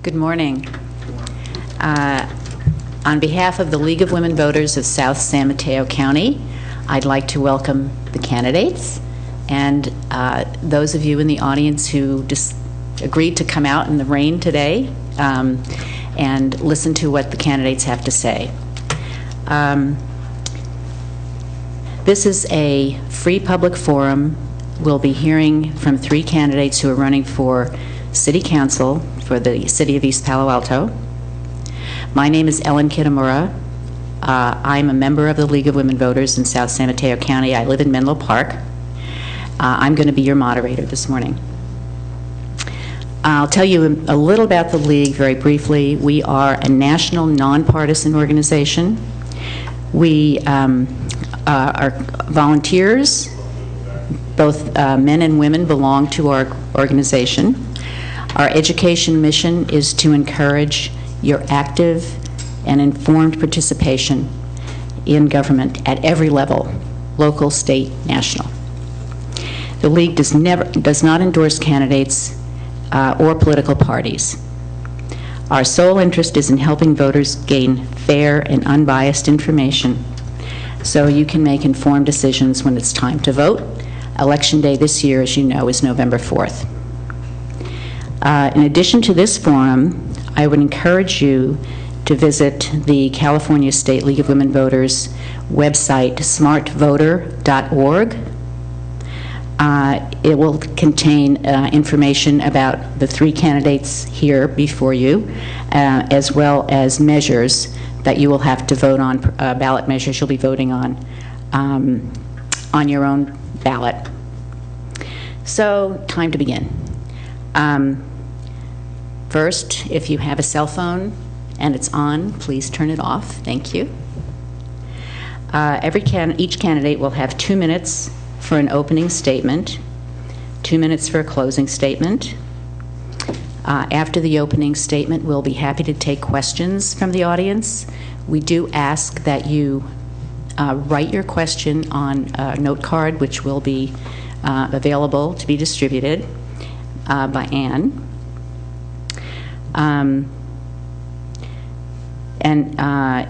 Good morning. On behalf of the League of Women Voters of South San Mateo County, I'd like to welcome the candidates and those of you in the audience who just agreed to come out in the rain today and listen to what the candidates have to say. This is a free public forum. We'll be hearing from 3 candidates who are running for City Council for the City of East Palo Alto. My name is Ellen Kitamura. I'm a member of the League of Women Voters in South San Mateo County. I live in Menlo Park. I'm going to be your moderator this morning. I'll tell you a little about the League very briefly. We are a national nonpartisan organization. We are volunteers. Both men and women belong to our organization. Our education mission is to encourage your active and informed participation in government at every level, local, state, national. The League does not endorse candidates or political parties. Our sole interest is in helping voters gain fair and unbiased information so you can make informed decisions when it's time to vote. Election Day this year, as you know, is November 4th. In addition to this forum, I would encourage you to visit the California State League of Women Voters website, smartvoter.org. It will contain information about the 3 candidates here before you, as well as measures that you will have to vote on, ballot measures you'll be voting on your own ballot. So, time to begin. First, if you have a cell phone and it's on, please turn it off. Thank you. Each candidate will have 2 minutes for an opening statement, 2 minutes for a closing statement. After the opening statement, we'll be happy to take questions from the audience. We do ask that you write your question on a note card, which will be available to be distributed by Anne.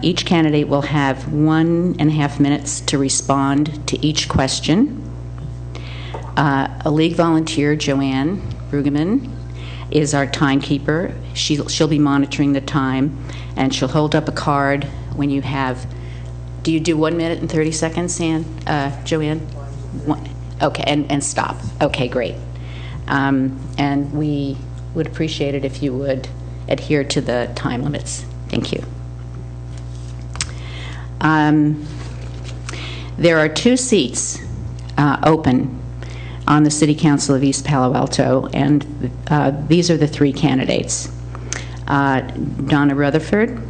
Each candidate will have 1.5 minutes to respond to each question. A League volunteer, Joanne Brueggemann, is our timekeeper. She'll be monitoring the time, and she'll hold up a card when you have. Do you do 1 minute and 30 seconds, Joanne? Okay, and stop. Okay, great. And we would appreciate it if you would adhere to the time limits. Thank you. There are 2 seats open on the City Council of East Palo Alto, and these are the 3 candidates. Donna Rutherford,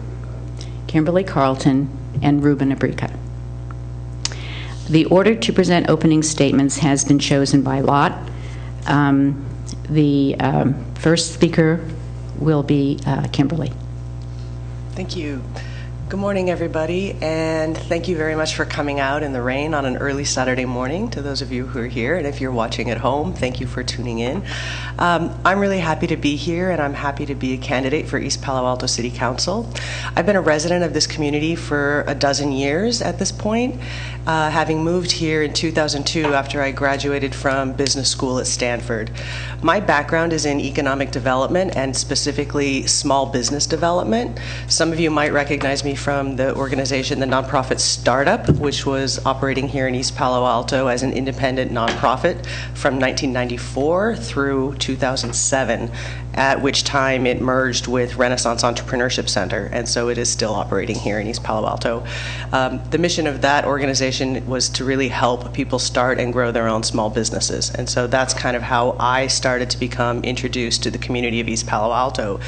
Kimberly Carlton, and Ruben Abrica. The order to present opening statements has been chosen by lot. The first speaker will be Kimberly. Thank you. Good morning, everybody, and thank you very much for coming out in the rain on an early Saturday morning. To those of you who are here, and if you're watching at home, thank you for tuning in. I'm really happy to be here, and I'm happy to be a candidate for East Palo Alto City Council. I've been a resident of this community for a dozen years at this point, having moved here in 2002 after I graduated from business school at Stanford. My background is in economic development and specifically small business development. Some of you might recognize me from the organization, the nonprofit Startup, which was operating here in East Palo Alto as an independent nonprofit from 1994 through 2007, at which time it merged with Renaissance Entrepreneurship Center, and so it is still operating here in East Palo Alto. The mission of that organization was to really help people start and grow their own small businesses, and so that's kind of how I started to become introduced to the community of East Palo Alto,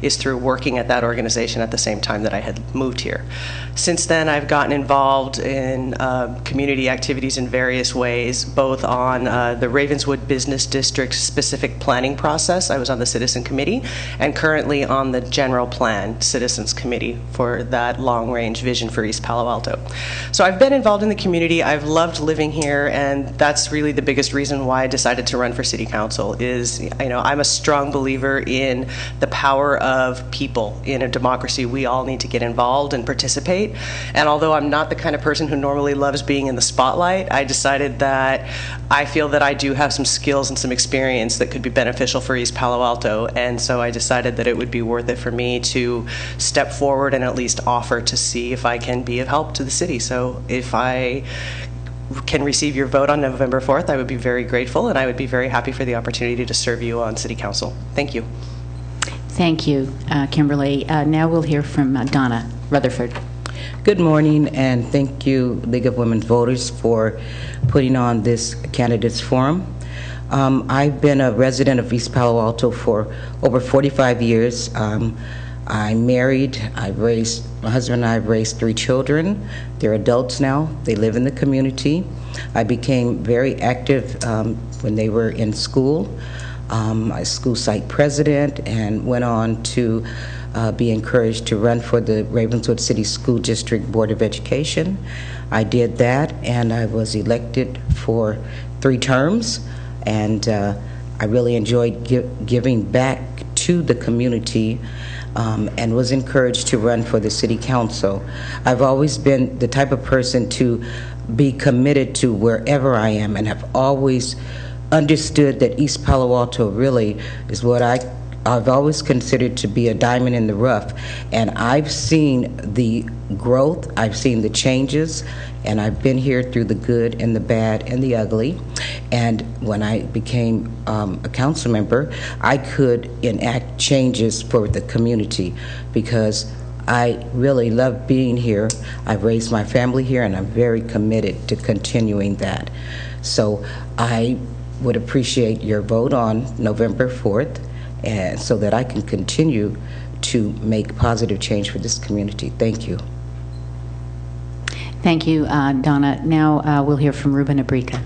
is through working at that organization at the same time that I had moved here. Since then, I've gotten involved in community activities in various ways, both on the Ravenswood Business District specific planning process. I was on the Citizen Citizen Committee, and currently on the General Plan Citizens Committee for that long-range vision for East Palo Alto. So I've been involved in the community. I've loved living here, and that's really the biggest reason why I decided to run for City Council. Is, I'm a strong believer in the power of people in a democracy. We all need to get involved and participate. And although I'm not the kind of person who normally loves being in the spotlight, I decided that I feel that I do have some skills and some experience that could be beneficial for East Palo Alto, and so I decided that it would be worth it for me to step forward and at least offer to see if I can be of help to the city. So if I can receive your vote on November 4th, I would be very grateful, and I would be very happy for the opportunity to serve you on City Council. Thank you. Thank you, Kimberly. Now we'll hear from Donna Rutherford. Good morning, and thank you, League of Women Voters, for putting on this candidates forum. I've been a resident of East Palo Alto for over 45 years. I'm married. My husband and I have raised 3 children. They're adults now. They live in the community. I became very active when they were in school. I was school site president and went on to be encouraged to run for the Ravenswood City School District Board of Education. I did that, and I was elected for 3 terms, and I really enjoyed giving back to the community, and was encouraged to run for the City Council. I've always been the type of person to be committed to wherever I am, and have always understood that East Palo Alto really is what I've always considered to be a diamond in the rough, and I've seen the growth, I've seen the changes, and I've been here through the good and the bad and the ugly. And when I became a council member, I could enact changes for the community because I really love being here. I've raised my family here, and I'm very committed to continuing that. So I would appreciate your vote on November 4th, and so that I can continue to make positive change for this community. Thank you. Thank you, Donna. Now we'll hear from Ruben Abrica.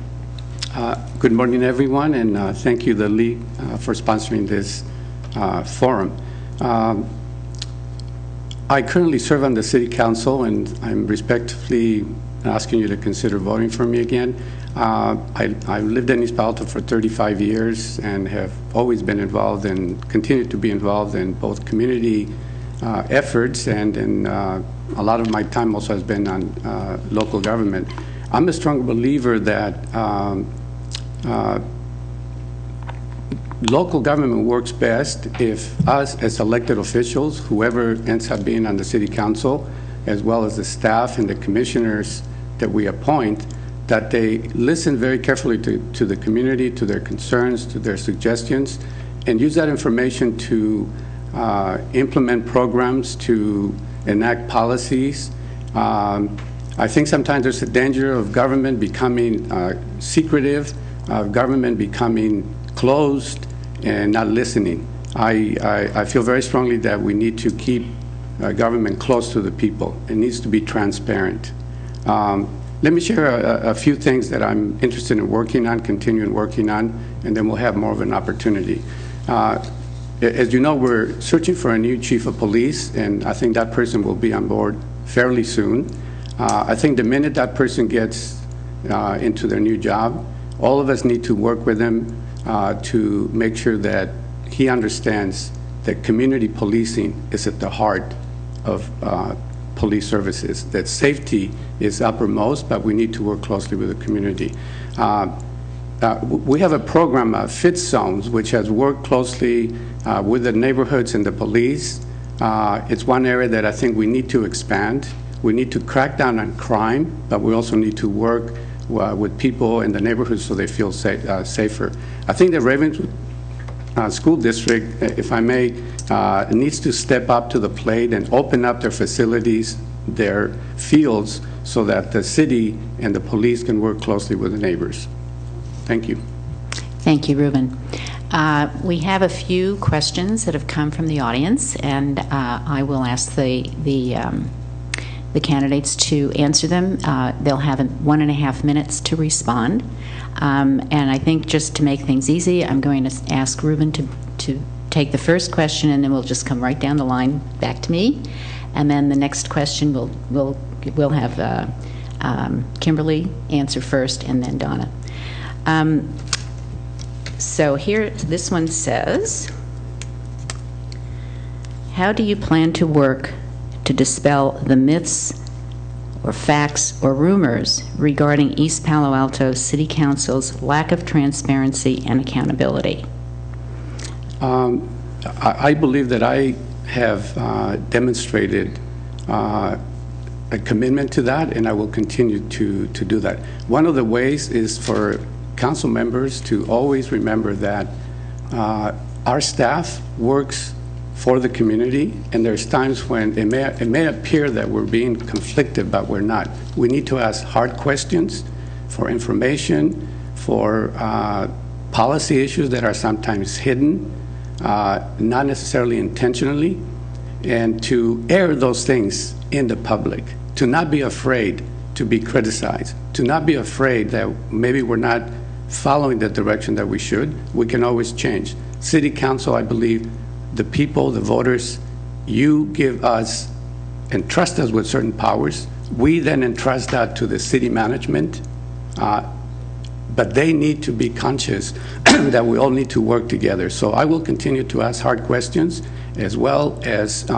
Good morning, everyone, and thank you, the League, for sponsoring this forum. I currently serve on the City Council, and I'm respectfully asking you to consider voting for me again. I lived in East Palo Alto for 35 years and have always been involved and continue to be involved in both community efforts, and in a lot of my time also has been on local government. I'm a strong believer that local government works best if us as elected officials, whoever ends up being on the City Council, as well as the staff and the commissioners that we appoint, that they listen very carefully to the community, to their concerns, to their suggestions, and use that information to implement programs, to enact policies. I think sometimes there's a danger of government becoming secretive, of government becoming closed and not listening. I feel very strongly that we need to keep government close to the people. It needs to be transparent. Let me share a few things that I'm interested in working on, continuing working on, and then we'll have more of an opportunity. As you know, we're searching for a new chief of police, and I think that person will be on board fairly soon. I think the minute that person gets into their new job, all of us need to work with him to make sure that he understands that community policing is at the heart of police services, that safety is uppermost, but we need to work closely with the community. We have a program, Fit Zones, which has worked closely with the neighborhoods and the police. It's one area that I think we need to expand. We need to crack down on crime, but we also need to work with people in the neighborhoods so they feel safer. I think the Ravenswood School District, if I may, needs to step up to the plate and open up their facilities, their fields, so that the city and the police can work closely with the neighbors. Thank you. Thank you, Ruben. We have a few questions that have come from the audience, and I will ask the candidates to answer them. They'll have 1.5 minutes to respond. And I think just to make things easy, I'm going to ask Ruben to take the first question, and then we'll just come right down the line back to me. And then the next question, we'll have Kimberly answer first, and then Donna. So here, this one says, how do you plan to work to dispel the myths or facts or rumors regarding East Palo Alto City Council's lack of transparency and accountability? I believe that I have demonstrated a commitment to that, and I will continue to do that. One of the ways is for council members to always remember that our staff works for the community, and there's times when it may appear that we're being conflicted, but we're not. We need to ask hard questions for information, for policy issues that are sometimes hidden, not necessarily intentionally, and to air those things in the public, to not be afraid to be criticized, to not be afraid that maybe we're not following the direction that we should. We can always change. City Council, I believe, the people, the voters, you give us and trust us with certain powers. We then entrust that to the city management, but they need to be conscious that we all need to work together. So I will continue to ask hard questions, as well as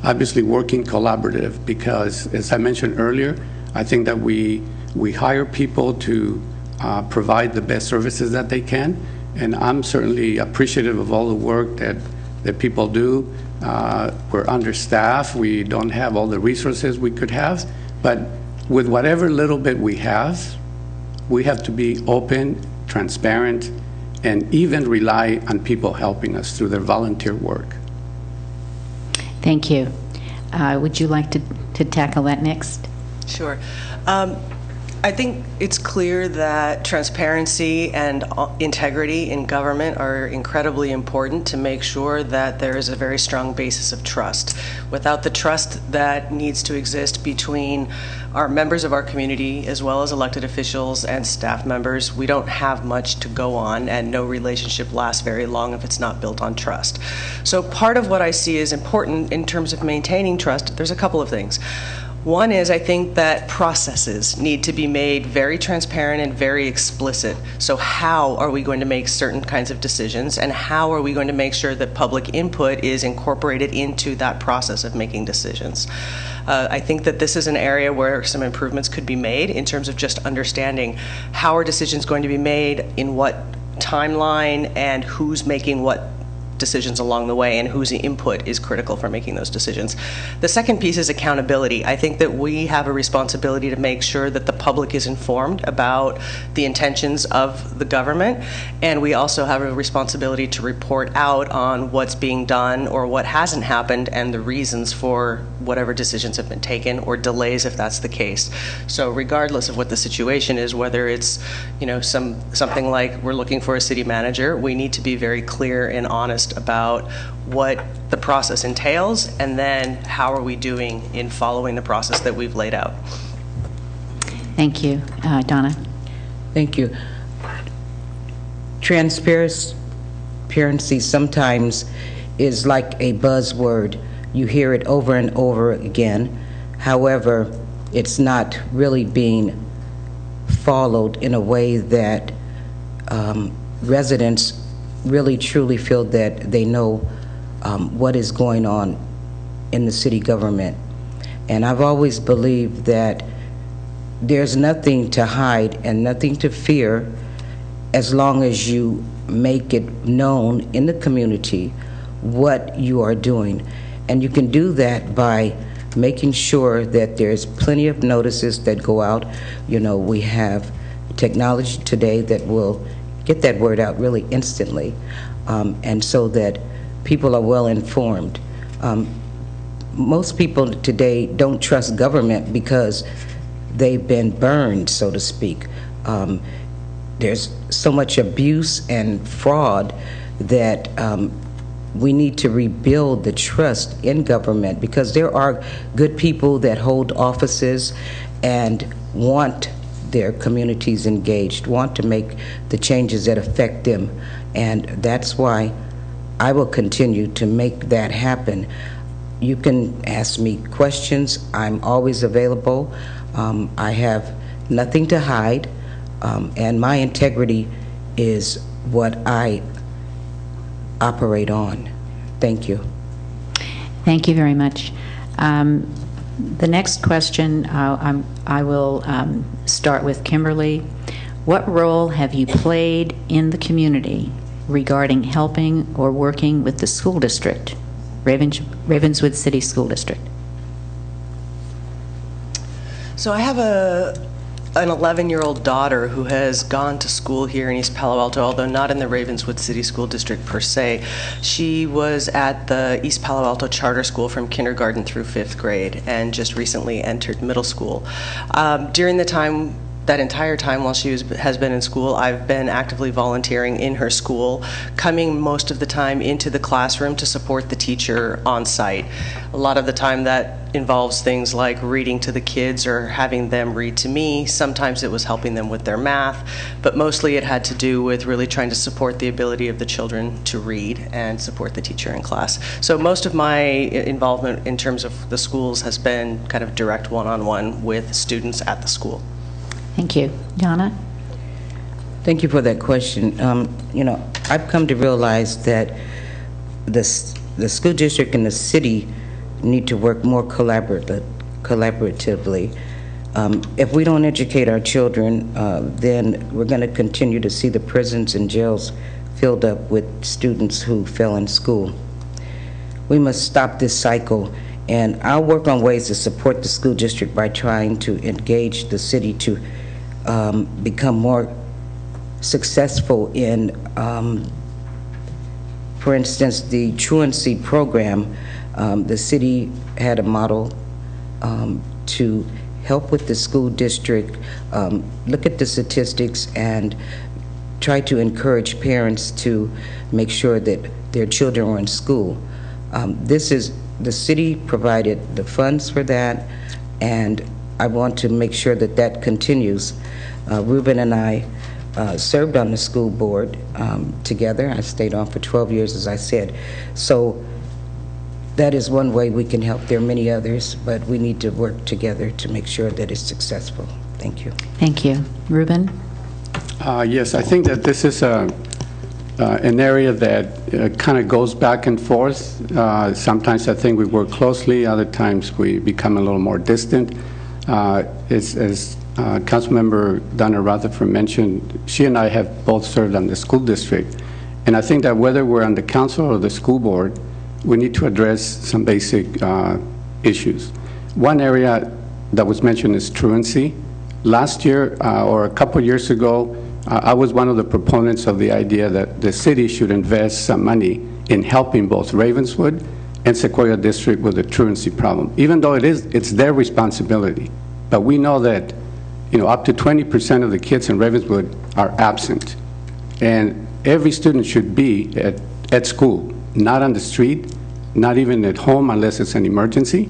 obviously working collaborative, because as I mentioned earlier, I think that we hire people to provide the best services that they can, and I'm certainly appreciative of all the work that people do. We're understaffed. We don't have all the resources we could have, but with whatever little bit we have to be open, transparent, and even rely on people helping us through their volunteer work. Thank you. Would you like to tackle that next? Sure. I think it's clear that transparency and integrity in government are incredibly important to make sure that there is a very strong basis of trust. Without the trust that needs to exist between our members of our community, as well as elected officials and staff members, we don't have much to go on, and no relationship lasts very long if it's not built on trust. So part of what I see is important in terms of maintaining trust, there's a couple of things. One is, I think that processes need to be made very transparent and very explicit. So how are we going to make certain kinds of decisions, and how are we going to make sure that public input is incorporated into that process of making decisions? I think that this is an area where some improvements could be made in terms of just understanding how are decisions going to be made, in what timeline, and who's making what decisions along the way, and whose input is critical for making those decisions. The second piece is accountability. I think that we have a responsibility to make sure that the public is informed about the intentions of the government, and we also have a responsibility to report out on what's being done or what hasn't happened, and the reasons for whatever decisions have been taken, or delays if that's the case. So regardless of what the situation is, whether it's something like we're looking for a city manager, we need to be very clear and honest about what the process entails, and then how are we doing in following the process that we've laid out. Thank you. Donna? Thank you. Transparency sometimes is like a buzzword. You hear it over and over again. However, it's not really being followed in a way that residents really truly feel that they know what is going on in the city government. And I've always believed that there's nothing to hide and nothing to fear as long as you make it known in the community what you are doing. And you can do that by making sure that there's plenty of notices that go out. We have technology today that will get that word out really instantly, and so that people are well informed. Most people today don't trust government because they've been burned, so to speak. There's so much abuse and fraud that we need to rebuild the trust in government, because there are good people that hold offices and want their communities engaged, want to make the changes that affect them. And that's why I will continue to make that happen. You can ask me questions. I'm always available. I have nothing to hide, and my integrity is what I operate on. Thank you. Thank you very much. The next question, I will start with Kimberly. What role have you played in the community regarding helping or working with the school district, Ravenswood City School District? So I have an 11-year-old daughter who has gone to school here in East Palo Alto, although not in the Ravenswood City School District per se. She was at the East Palo Alto Charter School from kindergarten through 5th grade and just recently entered middle school. During that entire time while she has been in school, I've been actively volunteering in her school, coming most of the time into the classroom to support the teacher on site. A lot of the time that involves things like reading to the kids or having them read to me. Sometimes it was helping them with their math, but mostly it had to do with really trying to support the ability of the children to read and support the teacher in class. So most of my involvement in terms of the schools has been kind of direct one-on-one with students at the school. Thank you. Donna? Thank you for that question. You know, I've come to realize that the school district and the city need to work more collaboratively. If we don't educate our children, then we're going to continue to see the prisons and jails filled up with students who fell in school. We must stop this cycle, and I'll work on ways to support the school district by trying to engage the city to become more successful in, for instance, the truancy program. The city had a model to help with the school district look at the statistics and try to encourage parents to make sure that their children were in school. The city provided the funds for that, and I want to make sure that that continues. Ruben and I served on the school board together. I stayed on for 12 years, as I said. So that is one way we can help. There are many others, but we need to work together to make sure that it's successful. Thank you. Thank you. Ruben? Yes, I think that this is an area that kind of goes back and forth. Sometimes I think we work closely, other times we become a little more distant. As Councilmember Donna Rutherford mentioned, she and I have both served on the school district, and I think that whether we're on the council or the school board, we need to address some basic issues. One area that was mentioned is truancy. Last year, or a couple years ago, I was one of the proponents of the idea that the city should invest some money in helping both Ravenswood and Sequoia District with the truancy problem, even though it's their responsibility. But we know that, you know, up to 20% of the kids in Ravenswood are absent, and every student should be at school, not on the street, not even at home unless it's an emergency.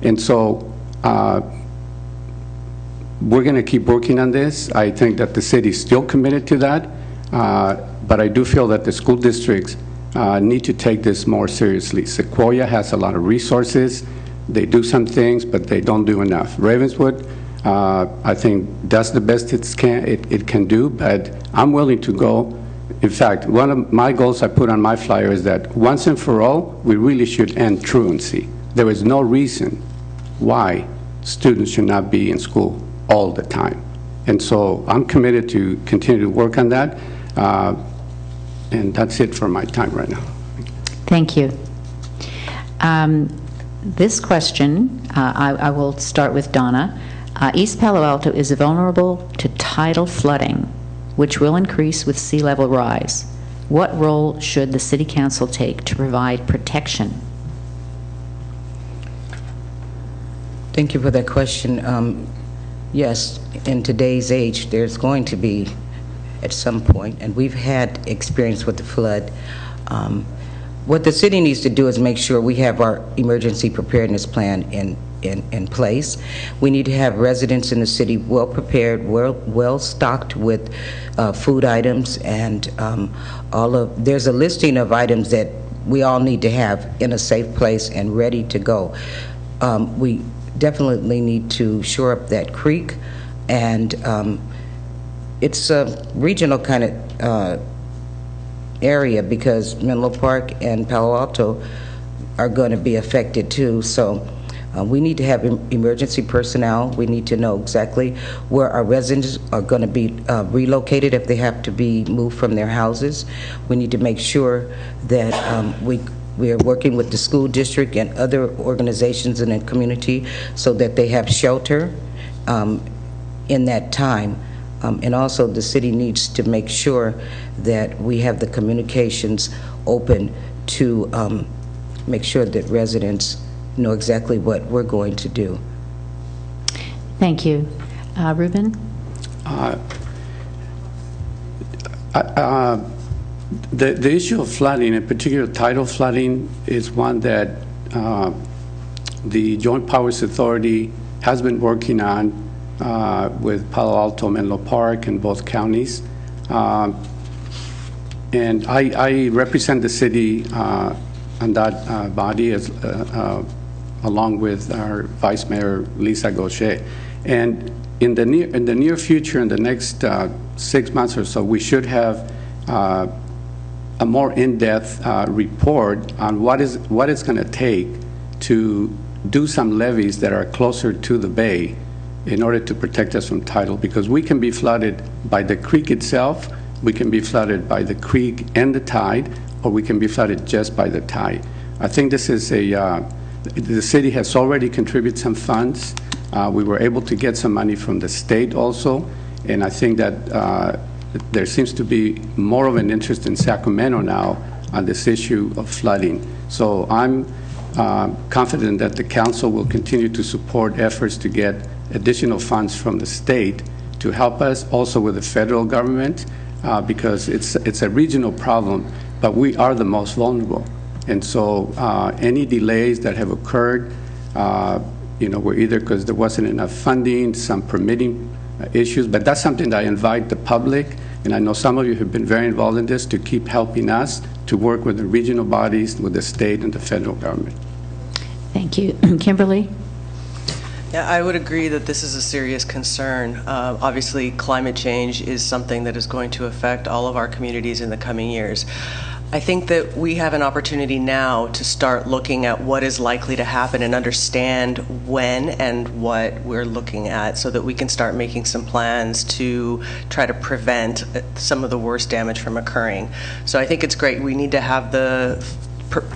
And so we're going to keep working on this. I think that the city is still committed to that, but I do feel that the school districts need to take this more seriously. Sequoia has a lot of resources. They do some things, but they don't do enough. Ravenswood, I think, does the best it can do, but I'm willing to go. In fact, one of my goals I put on my flyer is that once and for all, we really should end truancy. There is no reason why students should not be in school all the time. And so I'm committed to continue to work on that. And that's it for my time right now. Thank you. This question, I will start with Donna. East Palo Alto is vulnerable to tidal flooding, which will increase with sea level rise. What role should the City Council take to provide protection? Thank you for that question. Yes, in today's age, there's going to be, at some point, and we've had experience with the flood. What the city needs to do is make sure we have our emergency preparedness plan in in place. We need to have residents in the city well prepared, well stocked with food items, and there's a listing of items that we all need to have in a safe place and ready to go. We definitely need to shore up that creek, and it's a regional kind of area because Menlo Park and Palo Alto are going to be affected too. So we need to have emergency personnel. We need to know exactly where our residents are going to be relocated if they have to be moved from their houses. We need to make sure that we are working with the school district and other organizations in the community so that they have shelter in that time. And also the city needs to make sure that we have the communications open to make sure that residents know exactly what we're going to do. Thank you. Ruben? The issue of flooding, in particular tidal flooding, is one that the Joint Powers Authority has been working on with Palo Alto, Menlo Park, in both counties. And I represent the city on that body as along with our Vice Mayor Lisa Gaucher. And in the near future, in the next 6 months or so, we should have a more in-depth report on what it's going to take to do some levees that are closer to the bay in order to protect us from tidal, because we can be flooded by the creek itself, we can be flooded by the creek and the tide, or we can be flooded just by the tide. I think this is the city has already contributed some funds. We were able to get some money from the state also, and I think that there seems to be more of an interest in Sacramento now on this issue of flooding. So I'm confident that the council will continue to support efforts to get additional funds from the state to help us, also with the federal government, because it's a regional problem, but we are the most vulnerable. And so any delays that have occurred, were either because there wasn't enough funding, some permitting issues, but that's something that I invite the public, and I know some of you have been very involved in this, to keep helping us to work with the regional bodies, with the state and the federal government. Thank you. Kimberly? Yeah, I would agree that this is a serious concern. Obviously, climate change is something that is going to affect all of our communities in the coming years. I think that we have an opportunity now to start looking at what is likely to happen and understand when and what we're looking at so that we can start making some plans to try to prevent some of the worst damage from occurring. So I think it's great. We need to have the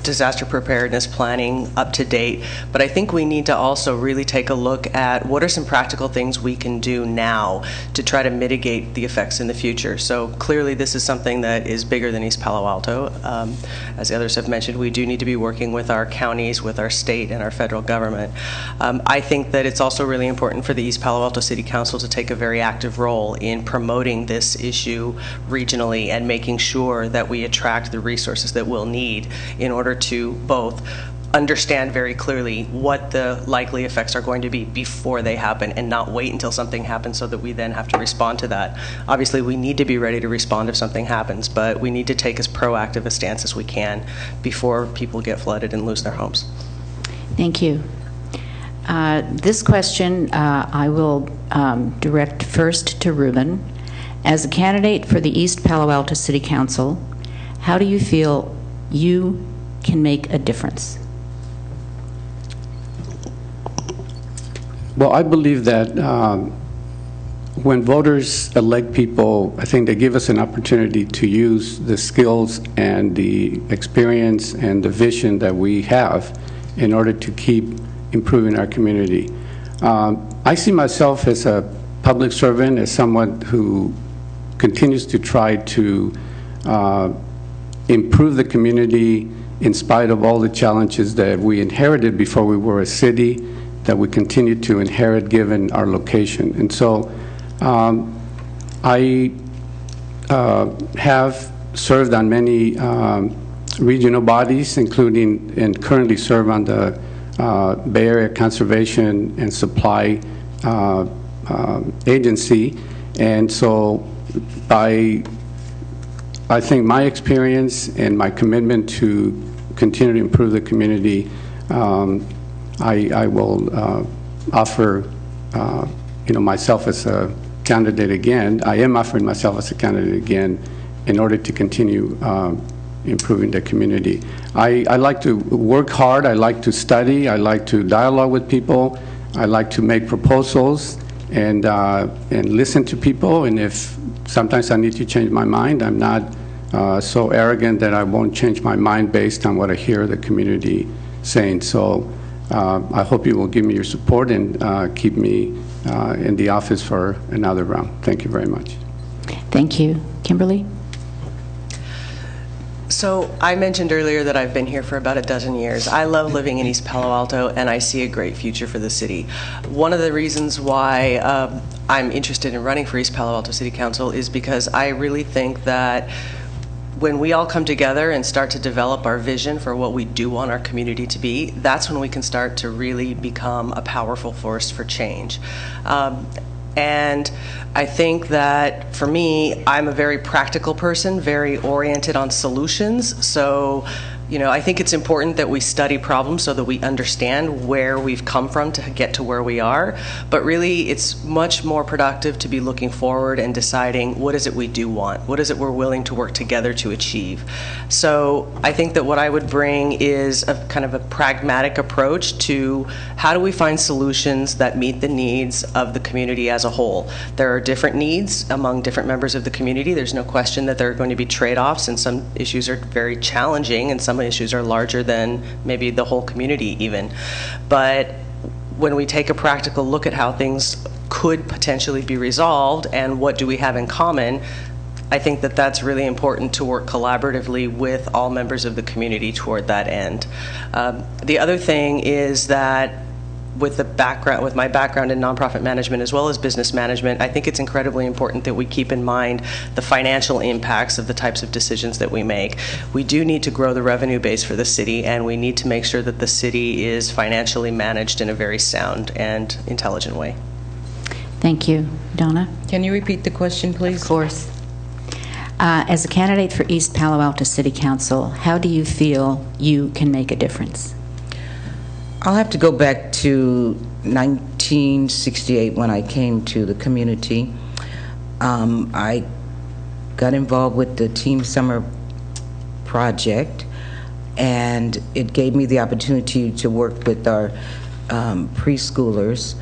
disaster preparedness planning up to date, but I think we need to also really take a look at what are some practical things we can do now to try to mitigate the effects in the future. So clearly this is something that is bigger than East Palo Alto. As the others have mentioned, we do need to be working with our counties, with our state and our federal government. I think that it's also really important for the East Palo Alto City Council to take a very active role in promoting this issue regionally and making sure that we attract the resources that we'll need in order to both understand very clearly what the likely effects are going to be before they happen and not wait until something happens so that we then have to respond to that. Obviously, we need to be ready to respond if something happens, but we need to take as proactive a stance as we can before people get flooded and lose their homes. Thank you. This question I will direct first to Ruben. As a candidate for the East Palo Alto City Council, how do you feel you can make a difference? Well, I believe that when voters elect people, I think they give us an opportunity to use the skills and the experience and the vision that we have in order to keep improving our community. I see myself as a public servant, as someone who continues to try to improve the community in spite of all the challenges that we inherited before we were a city, that we continue to inherit given our location. And so I have served on many regional bodies, including and currently serve on the Bay Area Conservation and Supply Agency. And so I think my experience and my commitment to continue to improve the community, I will offer myself as a candidate again. I am offering myself as a candidate again in order to continue improving the community. I like to work hard. I like to study. I like to dialogue with people. I like to make proposals and listen to people. And if sometimes I need to change my mind, I'm not so arrogant that I won't change my mind based on what I hear the community saying. So I hope you will give me your support and keep me in the office for another round. Thank you very much. Thank you. Kimberly? So I mentioned earlier that I've been here for about a dozen years. I love living in East Palo Alto, and I see a great future for the city. One of the reasons why I'm interested in running for East Palo Alto City Council is because I really think that when we all come together and start to develop our vision for what we do want our community to be, that's when we can start to really become a powerful force for change. And I think that for me, I'm a very practical person, very oriented on solutions. So, I think it's important that we study problems so that we understand where we've come from to get to where we are. But really, it's much more productive to be looking forward and deciding what is it we do want? What is it we're willing to work together to achieve? So I think that what I would bring is a kind of a pragmatic approach to how do we find solutions that meet the needs of the community as a whole. There are different needs among different members of the community. There's no question that there are going to be trade-offs, and some issues are very challenging, and some issues are larger than maybe the whole community even. But when we take a practical look at how things could potentially be resolved and what do we have in common, I think that that's really important to work collaboratively with all members of the community toward that end. The other thing is that with my background in nonprofit management as well as business management, I think it's incredibly important that we keep in mind the financial impacts of the types of decisions that we make. We do need to grow the revenue base for the city, and we need to make sure that the city is financially managed in a very sound and intelligent way. Thank you. Donna? Can you repeat the question, please? Of course. As a candidate for East Palo Alto City Council, how do you feel you can make a difference? I'll have to go back to 1968 when I came to the community. I got involved with the Team Summer project, and it gave me the opportunity to work with our preschoolers,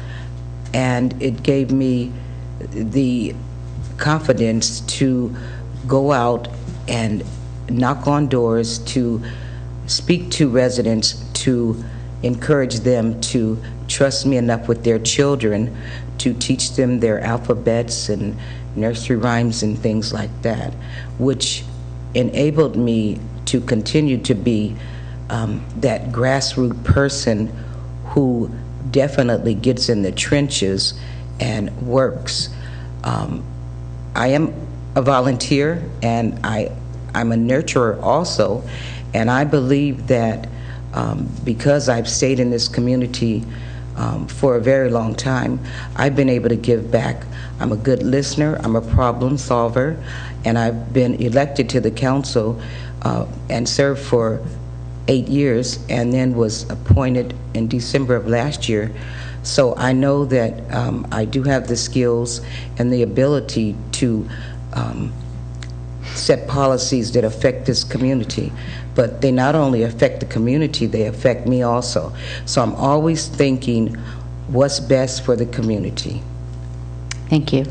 and it gave me the confidence to go out and knock on doors, to speak to residents, to encourage them to trust me enough with their children to teach them their alphabets and nursery rhymes and things like that, which enabled me to continue to be that grassroots person who definitely gets in the trenches and works. I am a volunteer, and I'm a nurturer also, and I believe that because I've stayed in this community for a very long time, I've been able to give back. I'm a good listener, I'm a problem solver, and I've been elected to the council and served for 8 years, and then was appointed in December of last year. So I know that I do have the skills and the ability to set policies that affect this community. But they not only affect the community, they affect me also. So I'm always thinking what's best for the community. Thank you.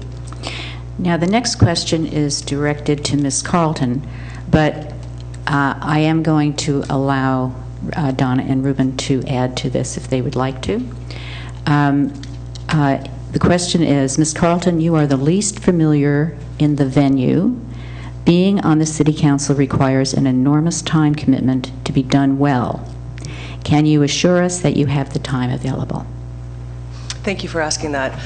Now, the next question is directed to Ms. Carlton, but I am going to allow Donna and Ruben to add to this if they would like to. The question is, Ms. Carlton, you are the least familiar in the venue. Being on the City Council requires an enormous time commitment to be done well. Can you assure us that you have the time available? Thank you for asking that.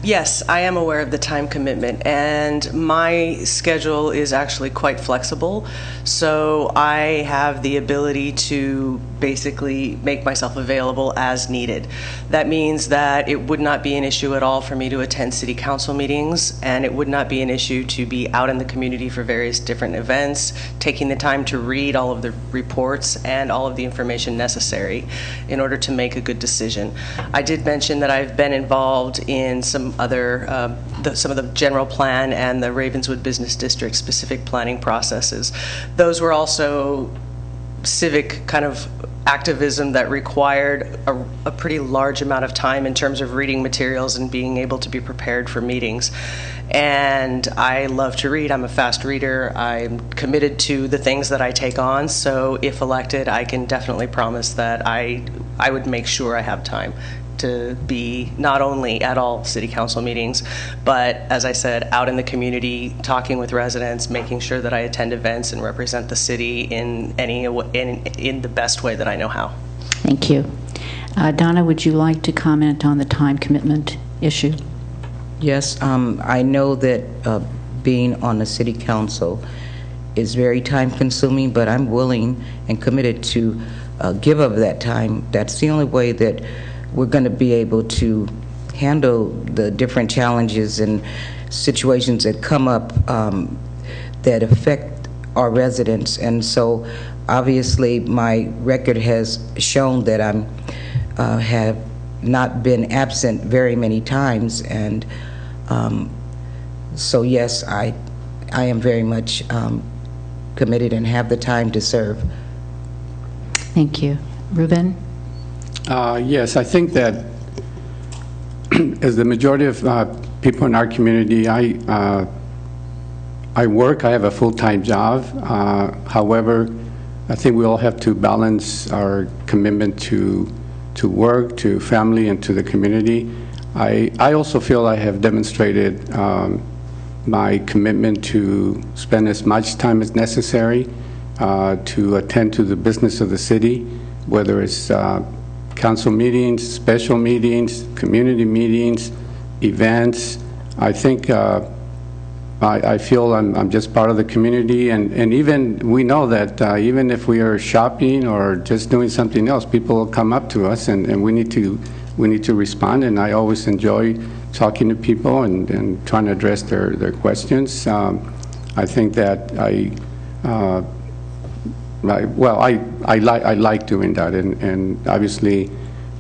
Yes, I am aware of the time commitment, and my schedule is actually quite flexible, so I have the ability to basically make myself available as needed. That means that it would not be an issue at all for me to attend city council meetings, and it would not be an issue to be out in the community for various different events, taking the time to read all of the reports and all of the information necessary in order to make a good decision. I did mention that I've been involved in some other, some of the general plan and the Ravenswood Business District specific planning processes. Those were also civic kind of activism that required a pretty large amount of time in terms of reading materials and being able to be prepared for meetings. And I love to read. I'm a fast reader. I'm committed to the things that I take on. So if elected, I can definitely promise that I would make sure I have time to be not only at all city council meetings, but as I said, out in the community, talking with residents, making sure that I attend events and represent the city in the best way that I know how. Thank you. Donna, would you like to comment on the time commitment issue? Yes, I know that being on the city council is very time consuming, but I'm willing and committed to give up that time. That's the only way that we're going to be able to handle the different challenges and situations that come up that affect our residents. And so obviously my record has shown that I'm have not been absent very many times, and so yes, I am very much committed and have the time to serve. Thank you. Ruben? Yes, I think that as the majority of people in our community, I work, I have a full-time job. However, I think we all have to balance our commitment to work, to family, and to the community. I also feel I have demonstrated my commitment to spend as much time as necessary to attend to the business of the city, whether it's council meetings, special meetings, community meetings, events. I think I feel I'm just part of the community, and even we know that even if we are shopping or just doing something else, people will come up to us, and we need to respond. And I always enjoy talking to people and trying to address their questions. I think that I like doing that, and obviously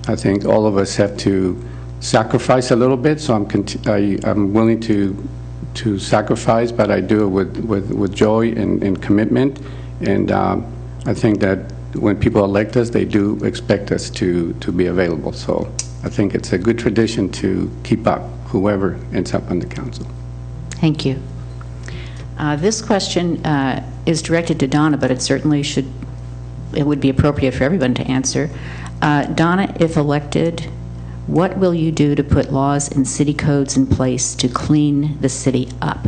I think all of us have to sacrifice a little bit, so I'm willing to sacrifice, but I do it with joy and commitment. And I think that when people elect us, they do expect us to be available. So I think it's a good tradition to keep up, whoever ends up on the council. Thank you. This question is directed to Donna, but it would be appropriate for everyone to answer. Donna, if elected, what will you do to put laws and city codes in place to clean the city up?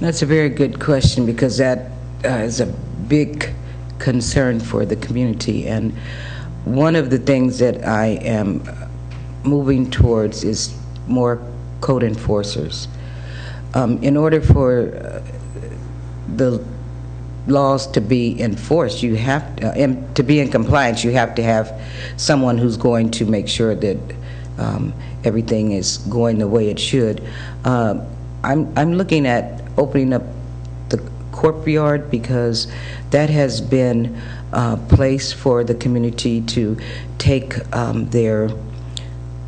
That's a very good question, because that is a big concern for the community. And one of the things that I am moving towards is more code enforcers. In order for the laws to be enforced, you have to be in compliance, you have to have someone who's going to make sure that everything is going the way it should. I'm looking at opening up the courtyard, because that has been a place for the community to take their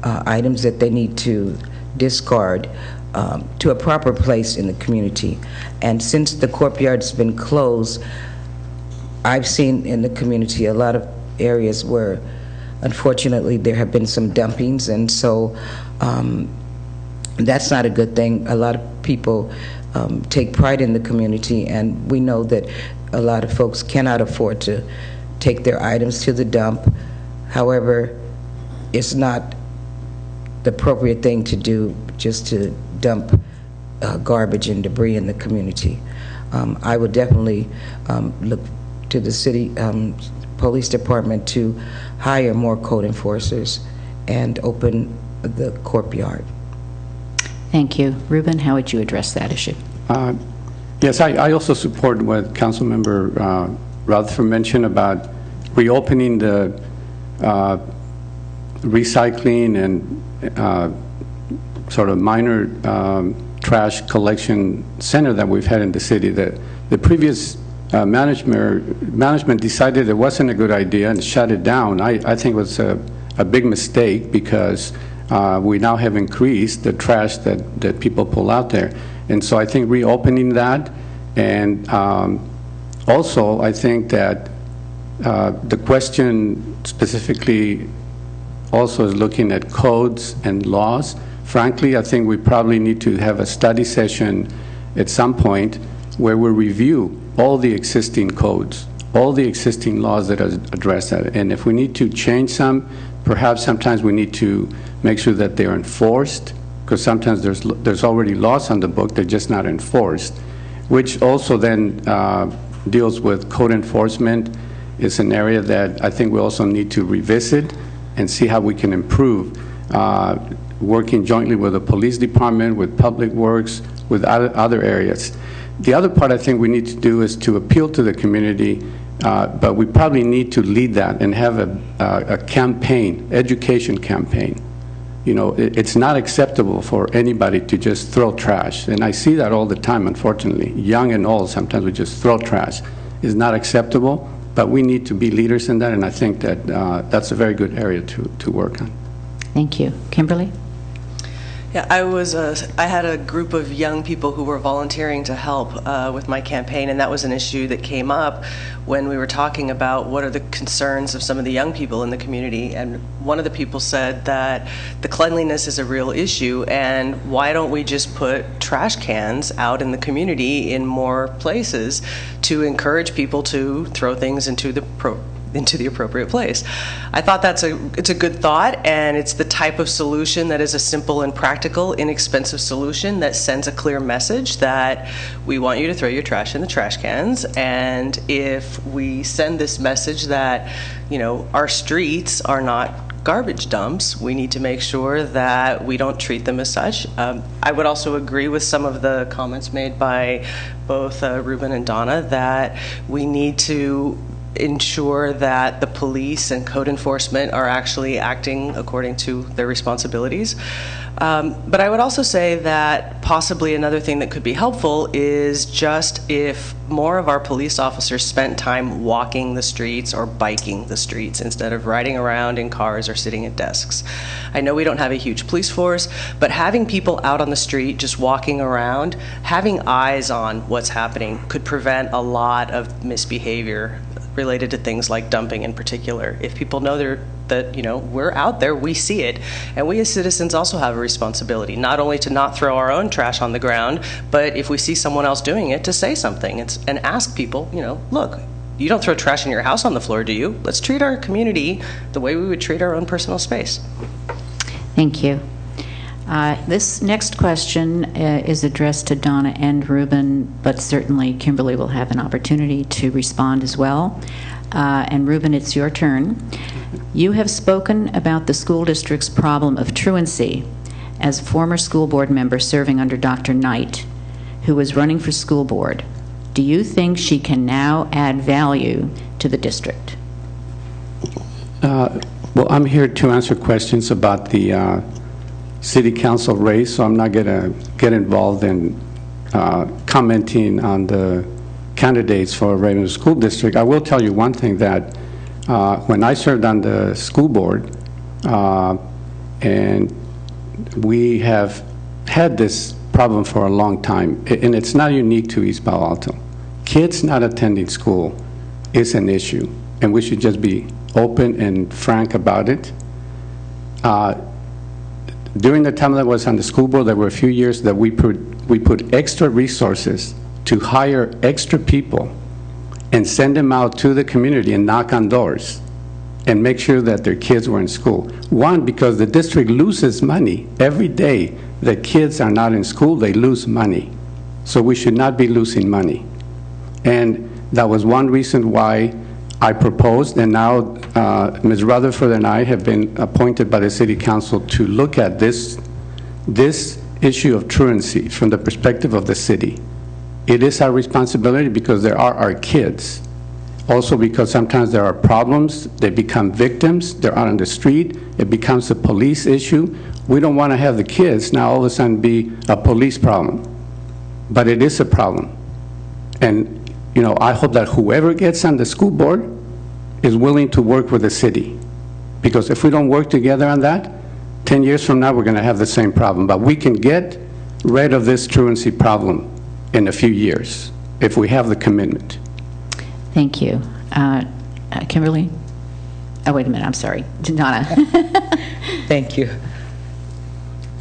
items that they need to discard to a proper place in the community. And since the courtyard's been closed, I've seen in the community a lot of areas where unfortunately there have been some dumpings, and so that's not a good thing. A lot of people take pride in the community, and we know that a lot of folks cannot afford to take their items to the dump. However, it's not the appropriate thing to do just to dump garbage and debris in the community. I would definitely look to the city police department to hire more code enforcers and open the courtyard. Thank you. Ruben, how would you address that issue? Yes, I also support what Councilmember Rutherford mentioned about reopening the recycling and sort of minor trash collection center that we've had in the city. The previous management decided it wasn't a good idea and shut it down. I think it was a big mistake because we now have increased the trash that people pull out there. And so I think reopening that, and also I think that the question specifically also is looking at codes and laws. Frankly, I think we probably need to have a study session at some point where we review all the existing codes, all the existing laws that address that. And if we need to change some, perhaps sometimes we need to make sure that they're enforced, because sometimes there's already laws on the book, they're just not enforced, which also then deals with code enforcement. Is an area that I think we also need to revisit and see how we can improve, working jointly with the police department, with public works, with other areas. The other part I think we need to do is to appeal to the community, but we probably need to lead that and have a campaign, education campaign. You know, it's not acceptable for anybody to just throw trash, and I see that all the time, unfortunately. Young and old, sometimes we just throw trash. It's not acceptable, but we need to be leaders in that, and I think that that's a very good area to work on. Thank you. Kimberly? Yeah, I had a group of young people who were volunteering to help with my campaign, and that was an issue that came up when we were talking about what are the concerns of some of the young people in the community. And one of the people said that the cleanliness is a real issue, and why don't we just put trash cans out in the community in more places to encourage people to throw things into the appropriate place. I thought it's a good thought, and it's the type of solution that is a simple and practical, inexpensive solution that sends a clear message that we want you to throw your trash in the trash cans. And if we send this message that, you know, our streets are not garbage dumps, we need to make sure that we don't treat them as such. I would also agree with some of the comments made by both Ruben and Donna that we need to ensure that the police and code enforcement are actually acting according to their responsibilities. But I would also say that possibly another thing that could be helpful is just if more of our police officers spent time walking the streets or biking the streets instead of riding around in cars or sitting at desks. I know we don't have a huge police force, but having people out on the street just walking around, having eyes on what's happening could prevent a lot of misbehavior related to things like dumping in particular. If people know that, you know, we're out there, we see it, and we as citizens also have a responsibility, not only to not throw our own trash on the ground, but if we see someone else doing it, to say something and ask people, you know, look, you don't throw trash in your house on the floor, do you? Let's treat our community the way we would treat our own personal space. Thank you. This next question is addressed to Donna and Ruben, but certainly Kimberly will have an opportunity to respond as well. And Ruben, it's your turn. You have spoken about the school district's problem of truancy as former school board member serving under Dr. Knight, who was running for school board. Do you think she can now add value to the district? Well, I'm here to answer questions about the city council race, so I'm not going to get involved in commenting on the candidates for Ravenna School District. I will tell you one thing, that when I served on the school board, and we have had this problem for a long time, and it's not unique to East Palo Alto. Kids not attending school is an issue, and we should just be open and frank about it. During the time that I was on the school board, there were a few years that we put extra resources to hire extra people and send them out to the community and knock on doors and make sure that their kids were in school. One, because the district loses money. Every day that kids are not in school, they lose money. So we should not be losing money. And that was one reason why I proposed, and now Ms. Rutherford and I have been appointed by the City Council to look at this issue of truancy from the perspective of the city. It is our responsibility because there are our kids. Also because sometimes there are problems, they become victims, they're out on the street, it becomes a police issue. We don't want to have the kids now all of a sudden be a police problem, but it is a problem. And you know, I hope that whoever gets on the school board is willing to work with the city. Because if we don't work together on that, 10 years from now, we're going to have the same problem. But we can get rid of this truancy problem in a few years if we have the commitment. Thank you. Kimberly? Oh, wait a minute, I'm sorry. Donna. Thank you.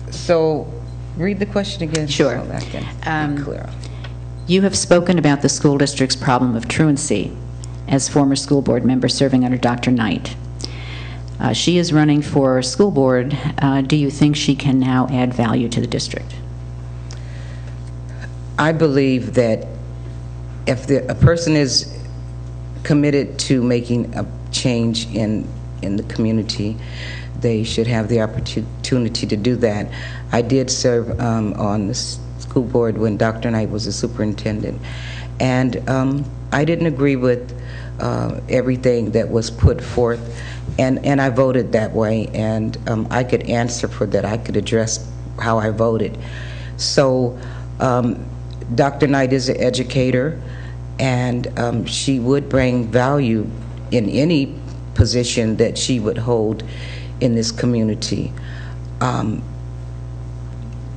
So, read the question again. Sure. So that can be clear. You have spoken about the school district's problem of truancy as former school board member serving under Dr. Knight. She is running for school board. Do you think she can now add value to the district? I believe that if a person is committed to making a change in the community, they should have the opportunity to do that. I did serve on the school board when Dr. Knight was a superintendent, and I didn't agree with everything that was put forth, and I voted that way, and I could answer for that. I could address how I voted. So Dr. Knight is an educator, and she would bring value in any position that she would hold in this community.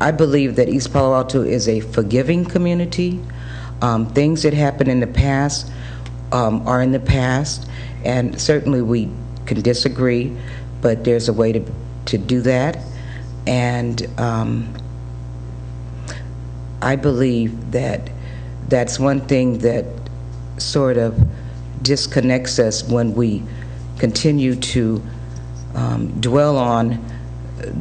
I believe that East Palo Alto is a forgiving community. Things that happened in the past are in the past, and certainly we can disagree, but there's a way to do that. And I believe that that's one thing that sort of disconnects us when we continue to dwell on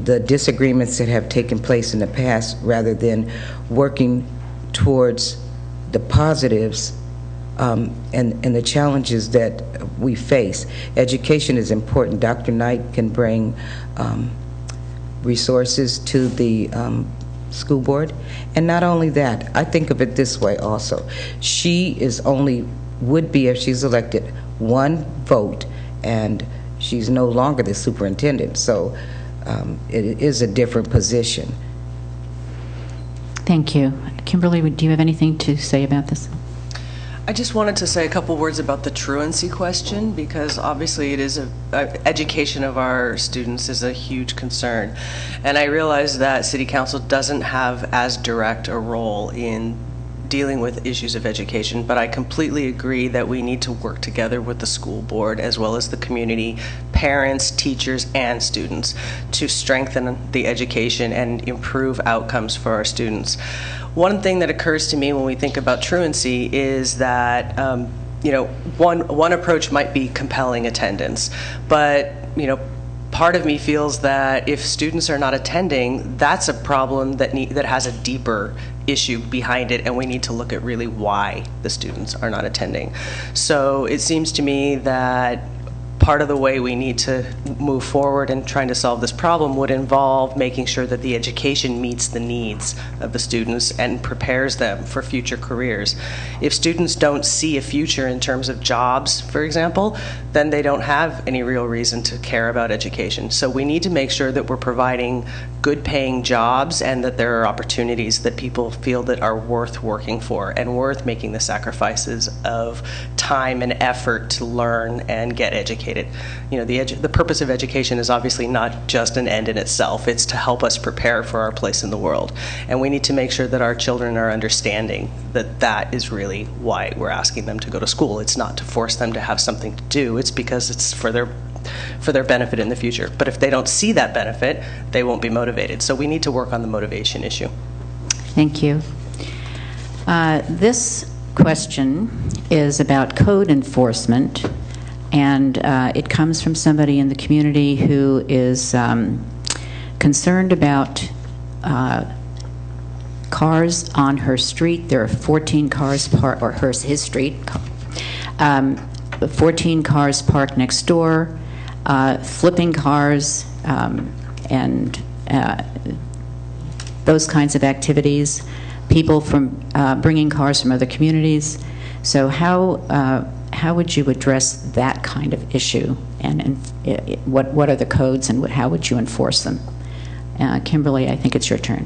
the disagreements that have taken place in the past rather than working towards the positives and the challenges that we face. Education is important. Dr. Knight can bring resources to the school board. And not only that, I think of it this way also. She would be, if she's elected, one vote, and she's no longer the superintendent. So it is a different position. Thank you. Kimberly, do you have anything to say about this? I just wanted to say a couple words about the truancy question, because obviously it is education of our students is a huge concern. And I realize that City Council doesn't have as direct a role in dealing with issues of education, but I completely agree that we need to work together with the school board as well as the community, parents, teachers, and students to strengthen the education and improve outcomes for our students. One thing that occurs to me when we think about truancy is that one approach might be compelling attendance, but part of me feels that if students are not attending, that's a problem that has a deeper issue behind it, and we need to look at really why the students are not attending. So it seems to me that part of the way we need to move forward in trying to solve this problem would involve making sure that the education meets the needs of the students and prepares them for future careers. If students don't see a future in terms of jobs, for example, then they don't have any real reason to care about education. So we need to make sure that we're providing good paying jobs and that there are opportunities that people feel that are worth working for and worth making the sacrifices of time and effort to learn and get educated. The purpose of education is obviously not just an end in itself. It's to help us prepare for our place in the world. And we need to make sure that our children are understanding that that is really why we're asking them to go to school. It's not to force them to have something to do. It's because it's for their benefit in the future. But if they don't see that benefit, they won't be motivated. So we need to work on the motivation issue. Thank you. This question is about code enforcement, and it comes from somebody in the community who is concerned about cars on her street. There are 14 cars his street. 14 cars parked next door, flipping cars, and those kinds of activities, people from bringing cars from other communities. So how would you address that kind of issue, and what are the codes, and how would you enforce them? Kimberly, I think it's your turn.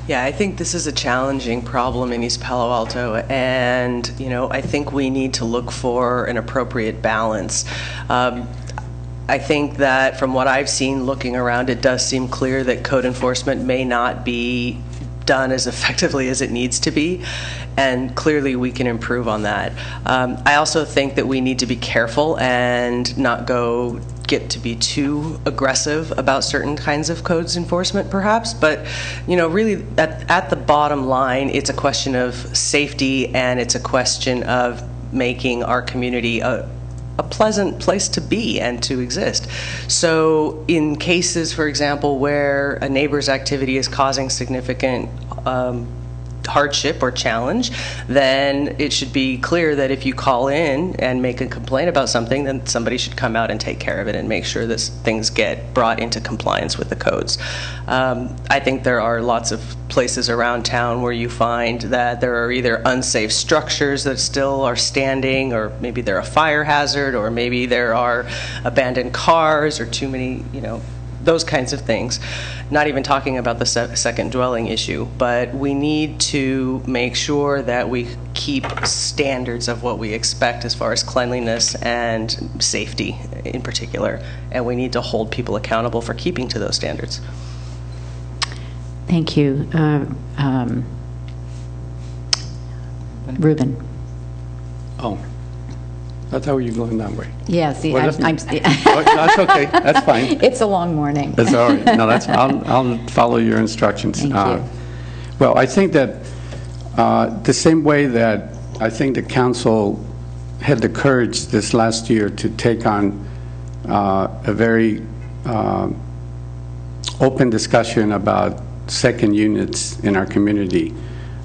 Yeah, I think this is a challenging problem in East Palo Alto, and I think we need to look for an appropriate balance. I think that from what I've seen looking around, it does seem clear that code enforcement may not be done as effectively as it needs to be, and clearly we can improve on that. I also think that we need to be careful and not get to be too aggressive about certain kinds of codes enforcement, perhaps, but really at the bottom line, it's a question of safety, and it's a question of making our community a pleasant place to be and to exist. So in cases, for example, where a neighbor's activity is causing significant hardship or challenge, then it should be clear that if you call in and make a complaint about something, then somebody should come out and take care of it and make sure that things get brought into compliance with the codes. I think there are lots of places around town where you find that there are either unsafe structures that still are standing, or maybe they're a fire hazard, or maybe there are abandoned cars, or too many, those kinds of things. Not even talking about the second dwelling issue, but we need to make sure that we keep standards of what we expect as far as cleanliness and safety in particular, and we need to hold people accountable for keeping to those standards. Thank you. Ruben. Oh, I thought you were going that way. Yeah, see, Well, I'm Oh, that's okay. That's fine. It's a long morning. That's all right. No, I'll follow your instructions. Thank you. Well, I think that the same way that I think the council had the courage this last year to take on a very open discussion about second units in our community,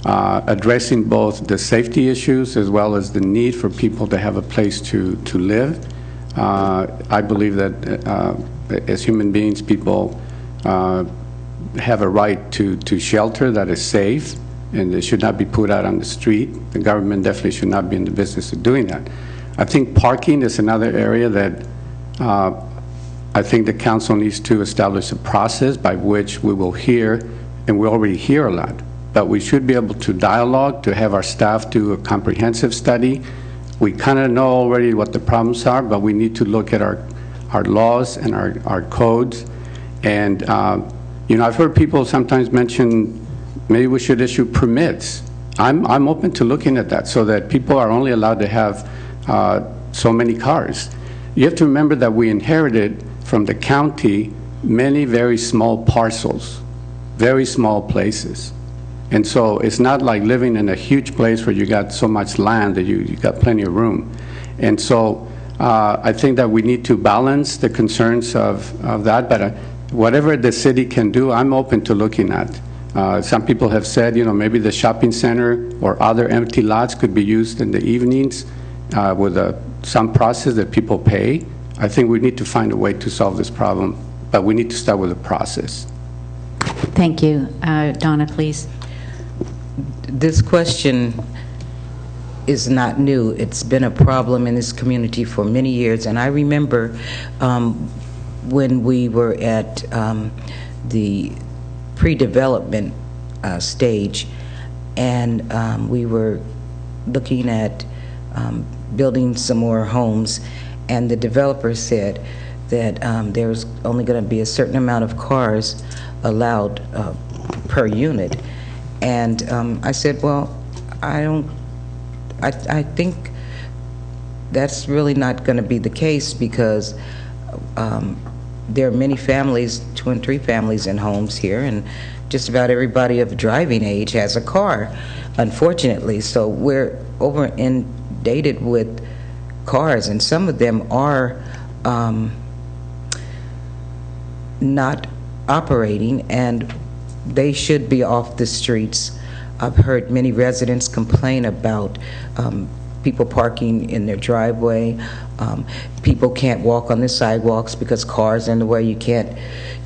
addressing both the safety issues as well as the need for people to have a place to live. I believe that as human beings, people have a right to shelter that is safe, and they should not be put out on the street. The government definitely should not be in the business of doing that. I think parking is another area that I think the council needs to establish a process by which we will hear, and we already hear a lot, but we should be able to dialogue, to have our staff do a comprehensive study. We kind of know already what the problems are, but we need to look at our laws and our codes. And, I've heard people sometimes mention maybe we should issue permits. I'm open to looking at that so that people are only allowed to have so many cars. You have to remember that we inherited from the county many very small parcels, very small places. And so it's not like living in a huge place where you got so much land that you got plenty of room. And so I think that we need to balance the concerns of that, but whatever the city can do, I'm open to looking at. Some people have said, maybe the shopping center or other empty lots could be used in the evenings with some process that people pay. I think we need to find a way to solve this problem, but we need to start with a process. Thank you. Donna, please. This question is not new. It's been a problem in this community for many years, and I remember when we were at the pre-development stage, and we were looking at building some more homes, and the developer said that there was only going to be a certain amount of cars allowed per unit. And I said, well, I think that's really not going to be the case, because there are many families, 2 and 3 families in homes here, and just about everybody of driving age has a car, unfortunately. So we're over inundated with cars, and some of them are not operating, and they should be off the streets. I've heard many residents complain about people parking in their driveway. People can't walk on the sidewalks because cars are in the way. You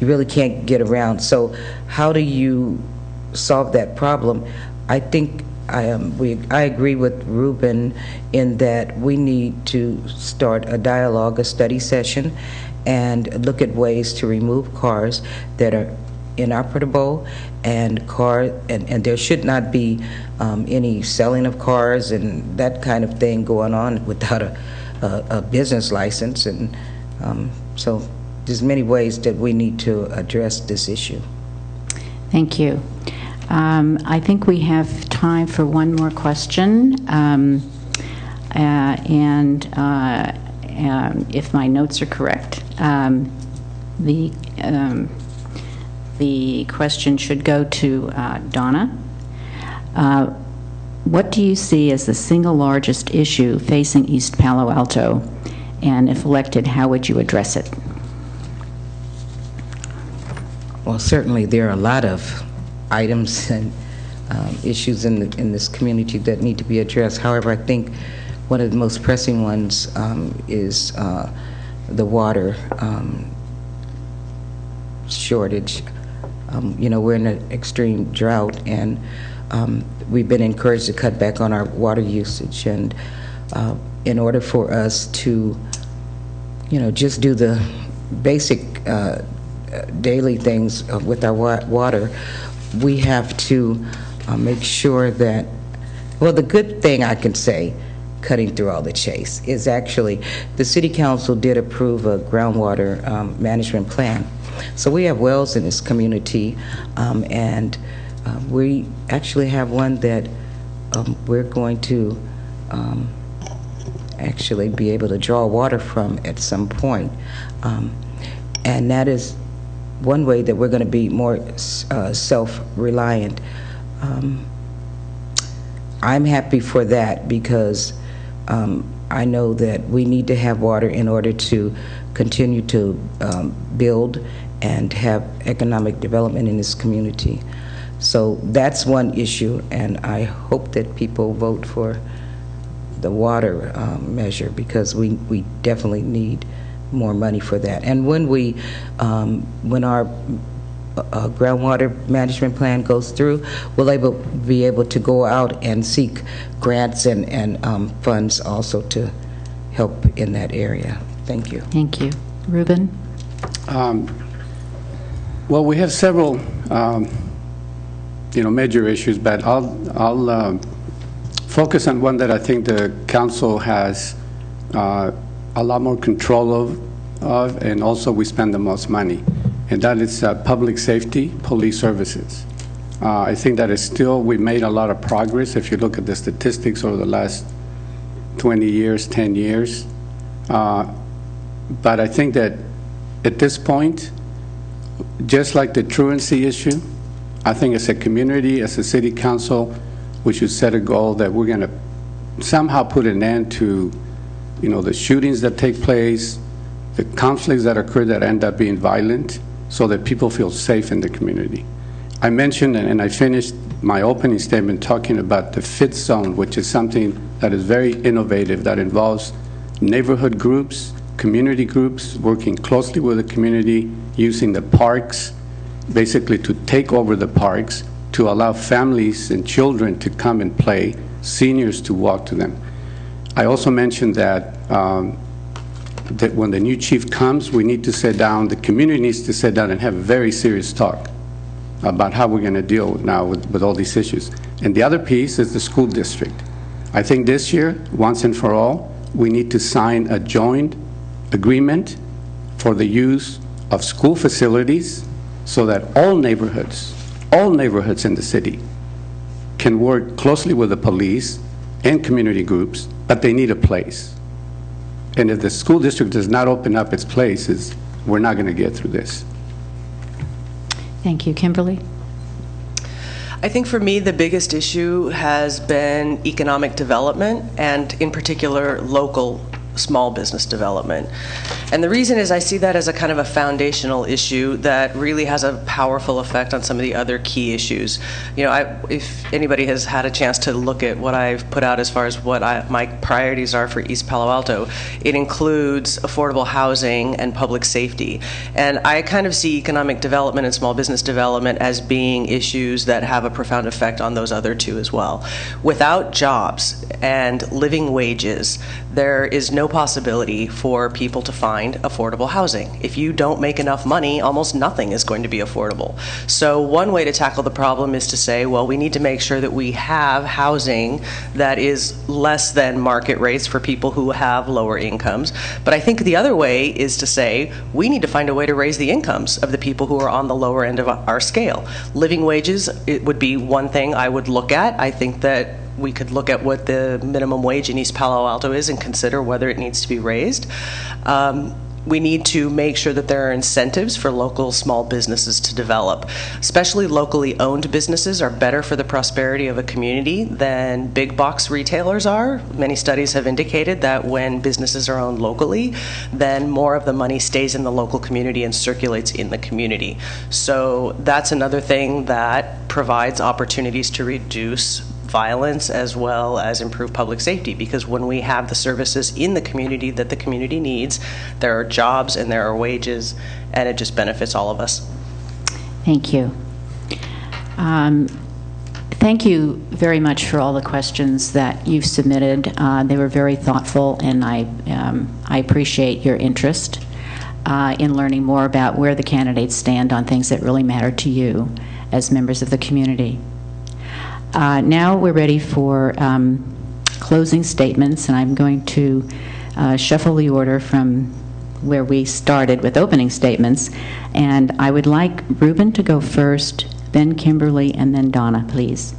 really can't get around. So how do you solve that problem? I think I agree with Ruben in that we need to start a dialogue, a study session, and look at ways to remove cars that are inoperable, and there should not be any selling of cars and that kind of thing going on without a business license. And so there's many ways that we need to address this issue. Thank you. I think we have time for one more question. If my notes are correct, the question should go to Donna. What do you see as the single largest issue facing East Palo Alto? And if elected, how would you address it? Well, certainly there are a lot of items and issues in this community that need to be addressed. However, I think one of the most pressing ones is the water shortage. We're in an extreme drought, and we've been encouraged to cut back on our water usage. And in order for us to, just do the basic daily things with our water, we have to make sure that, well, the good thing I can say, cutting through all the chase, is actually the City Council did approve a groundwater management plan. So we have wells in this community, and we actually have one that we're going to actually be able to draw water from at some point. And that is one way that we're going to be more self-reliant. I'm happy for that because I know that we need to have water in order to continue to build and have economic development in this community. So that's one issue, and I hope that people vote for the water measure, because we definitely need more money for that. And when our groundwater management plan goes through, we'll be able to go out and seek grants and funds also to help in that area. Thank you. Thank you. Ruben? Well, we have several, major issues, but I'll focus on one that I think the council has a lot more control of, and also we spend the most money, and that is public safety, police services. I think that is still, we made a lot of progress if you look at the statistics over the last 20 years, 10 years. But I think that at this point, just like the truancy issue, I think as a community, as a city council, we should set a goal that we're going to somehow put an end to, the shootings that take place, the conflicts that occur that end up being violent, so that people feel safe in the community. I mentioned, and I finished my opening statement talking about the FIT zone, which is something that is very innovative, that involves neighborhood groups, community groups, working closely with the community, using the parks, basically to take over the parks, to allow families and children to come and play, seniors to walk to them. I also mentioned that that when the new chief comes, we need to sit down, the community needs to sit down and have a very serious talk about how we're going to deal now with all these issues. And the other piece is the school district. I think this year, once and for all, we need to sign a joint agreement for the use of school facilities so that all neighborhoods in the city can work closely with the police and community groups, but they need a place. And if the school district does not open up its places, we're not going to get through this. Thank you. Kimberly? I think for me, the biggest issue has been economic development, and in particular, local small business development. And the reason is I see that as a kind of a foundational issue that really has a powerful effect on some of the other key issues. You know, if anybody has had a chance to look at what I've put out as far as what my priorities are for East Palo Alto, it includes affordable housing and public safety. And I kind of see economic development and small business development as being issues that have a profound effect on those other two as well. Without jobs and living wages, there is no possibility for people to find affordable housing. If you don't make enough money, almost nothing is going to be affordable. So one way to tackle the problem is to say, well, we need to make sure that we have housing that is less than market rates for people who have lower incomes. But I think the other way is to say, we need to find a way to raise the incomes of the people who are on the lower end of our scale. Living wages, it would be one thing I would look at. I think that we could look at what the minimum wage in East Palo Alto is and consider whether it needs to be raised. We need to make sure that there are incentives for local small businesses to develop. Especially locally owned businesses are better for the prosperity of a community than big box retailers are. Many studies have indicated that when businesses are owned locally, then more of the money stays in the local community and circulates in the community. So that's another thing that provides opportunities to reduce violence as well as improve public safety, because when we have the services in the community that the community needs, there are jobs and there are wages, and it just benefits all of us. Thank you. Thank you very much for all the questions that you've submitted. They were very thoughtful, and I appreciate your interest in learning more about where the candidates stand on things that really matter to you as members of the community. Now we're ready for closing statements, and I'm going to shuffle the order from where we started with opening statements. And I would like Ruben to go first, then Kimberly, and then Donna, please.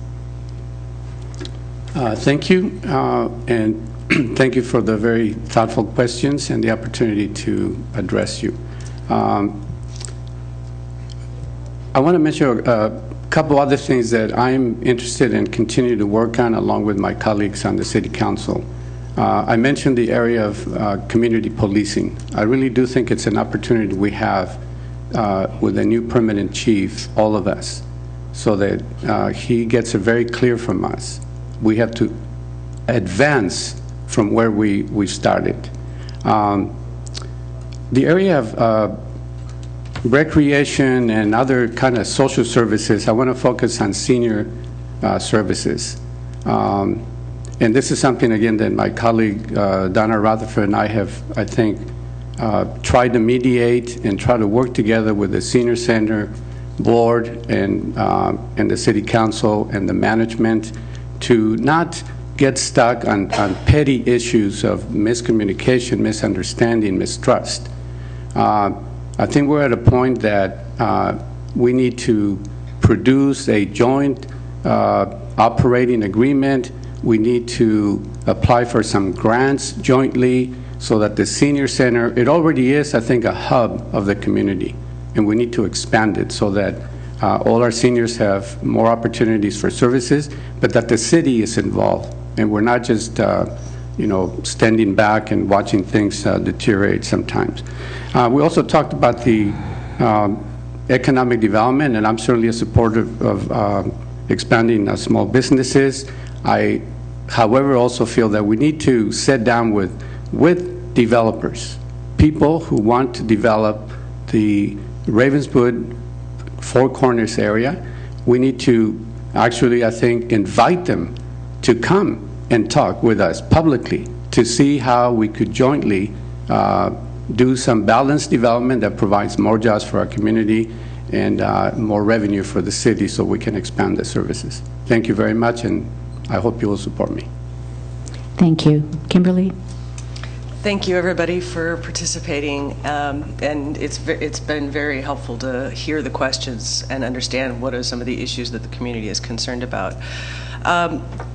Thank you, and thank you for the very thoughtful questions and the opportunity to address you. I want to mention a couple other things that I'm interested in continue to work on along with my colleagues on the City Council. I mentioned the area of community policing. I really do think it's an opportunity we have with a new permanent chief, all of us, so that he gets it very clear from us. We have to advance from where we started. The area of recreation and other kind of social services, I want to focus on senior services. And this is something, again, that my colleague Donna Rutherford and I have, I think, tried to mediate and try to work together with the Senior Center Board and the City Council and the management to not get stuck on petty issues of miscommunication, misunderstanding, mistrust. I think we're at a point that we need to produce a joint operating agreement. We need to apply for some grants jointly so that the senior center, it already is, I think, a hub of the community, and we need to expand it so that all our seniors have more opportunities for services, but that the city is involved, and we're not just standing back and watching things deteriorate sometimes. We also talked about the economic development, and I'm certainly a supporter of expanding small businesses. I, however, also feel that we need to sit down with developers, people who want to develop the Ravenswood Four Corners area. We need to actually, I think, invite them to come and talk with us publicly to see how we could jointly do some balanced development that provides more jobs for our community and more revenue for the city so we can expand the services. Thank you very much, and I hope you will support me. Thank you. Kimberly? Thank you, everybody, for participating. And it's been very helpful to hear the questions and understand what are some of the issues that the community is concerned about.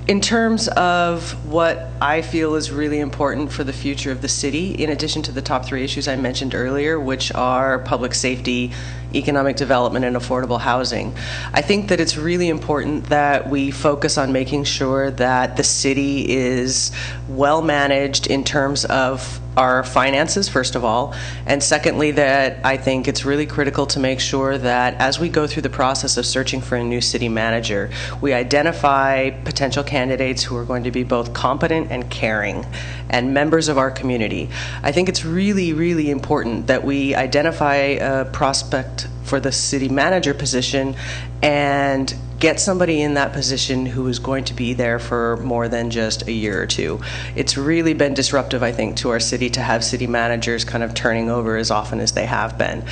In terms of what I feel is really important for the future of the city, in addition to the top three issues I mentioned earlier, which are public safety, economic development, and affordable housing, I think that it's really important that we focus on making sure that the city is well managed in terms of of our finances, first of all, and secondly, that I think it's really critical to make sure that as we go through the process of searching for a new city manager, we identify potential candidates who are going to be both competent and caring and members of our community. I think it's really, really important that we identify a prospect for the city manager position and get somebody in that position who is going to be there for more than just a year or two. It's really been disruptive, I think, to our city to have city managers kind of turning over as often as they have been.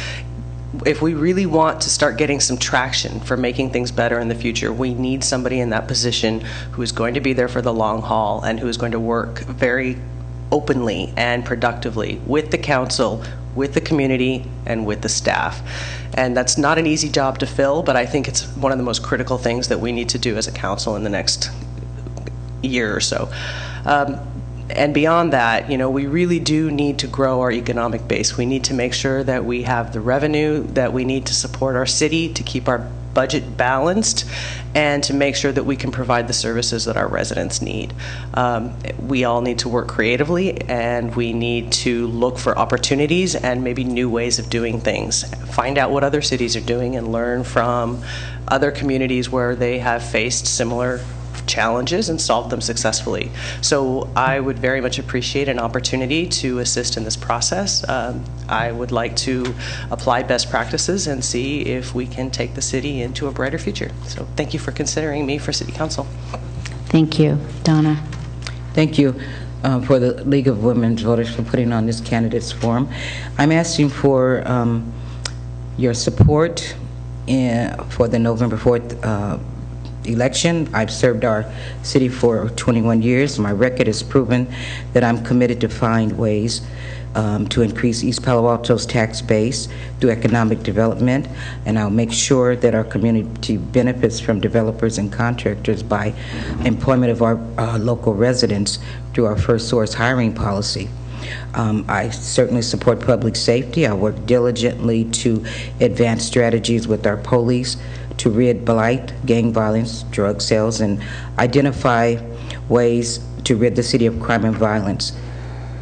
If we really want to start getting some traction for making things better in the future, we need somebody in that position who is going to be there for the long haul and who is going to work very openly and productively with the council, with the community, and with the staff. And that's not an easy job to fill, but I think it's one of the most critical things that we need to do as a council in the next year or so. And beyond that, you know, we really do need to grow our economic base. We need to make sure that we have the revenue that we need to support our city, to keep our budget balanced, and to make sure that we can provide the services that our residents need. We all need to work creatively, and we need to look for opportunities and maybe new ways of doing things. Find out what other cities are doing and learn from other communities where they have faced similar challenges and solved them successfully. So I would very much appreciate an opportunity to assist in this process. I would like to apply best practices and see if we can take the city into a brighter future. So thank you for considering me for City Council. Thank you. Donna. Thank you for the League of Women Voters for putting on this candidates forum. I'm asking for your support for the November 4th election. I've served our city for 21 years. My record has proven that I'm committed to find ways to increase East Palo Alto's tax base through economic development, and I'll make sure that our community benefits from developers and contractors by employment of our local residents through our first source hiring policy. I certainly support public safety. I work diligently to advance strategies with our police to rid blight, gang violence, drug sales, and identify ways to rid the city of crime and violence.